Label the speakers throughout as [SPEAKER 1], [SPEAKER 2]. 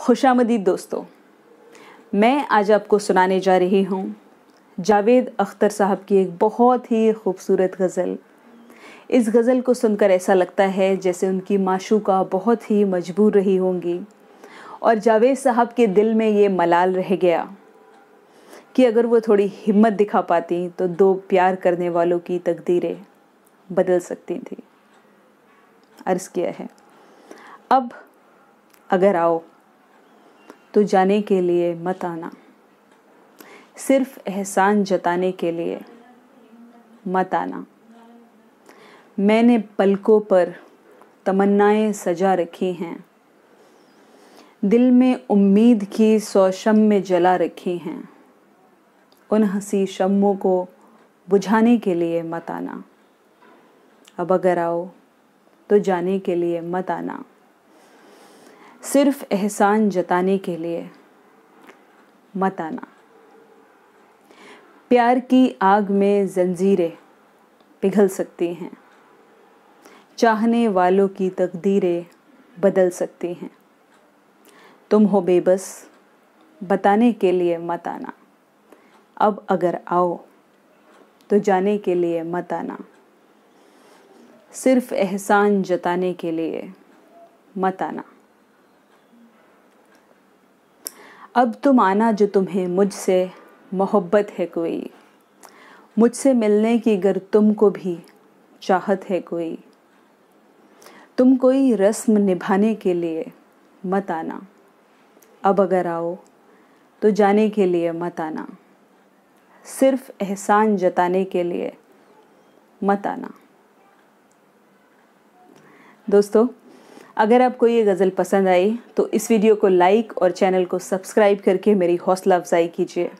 [SPEAKER 1] खुशामदीद दोस्तों, मैं आज आपको सुनाने जा रही हूँ जावेद अख्तर साहब की एक बहुत ही खूबसूरत गज़ल। इस गज़ल को सुनकर ऐसा लगता है जैसे उनकी माशूका बहुत ही मजबूर रही होंगी और जावेद साहब के दिल में ये मलाल रह गया कि अगर वो थोड़ी हिम्मत दिखा पाती तो दो प्यार करने वालों की तकदीरें बदल सकती थी। अर्ज़ किया है, अब अगर आओ तो जाने के लिए मत आना, सिर्फ एहसान जताने के लिए मत आना। मैंने पलकों पर तमन्नाएं सजा रखी हैं, दिल में उम्मीद की 100 शम्में जला रखी हैं। उन हंसी शम्मों को बुझाने के लिए मत आना। अब अगर आओ तो जाने के लिए मत आना, सिर्फ एहसान जताने के लिए मत आना। प्यार की आग में जंजीरें पिघल सकती हैं, चाहने वालों की तकदीरें बदल सकती हैं। तुम हो बेबस, बताने के लिए मत आना। अब अगर आओ तो जाने के लिए मत आना, सिर्फ एहसान जताने के लिए मत आना। अब तुम आना जो तुम्हें मुझसे मोहब्बत है कोई, मुझसे मिलने की गर तुमको भी चाहत है कोई। तुम कोई रस्म निभाने के लिए मत आना। अब अगर आओ तो जाने के लिए मत आना, सिर्फ एहसान जताने के लिए मत आना। दोस्तों, अगर आपको ये गज़ल पसंद आई तो इस वीडियो को लाइक और चैनल को सब्सक्राइब करके मेरी हौसला अफजाई कीजिए।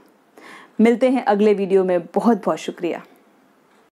[SPEAKER 1] मिलते हैं अगले वीडियो में। बहुत बहुत शुक्रिया।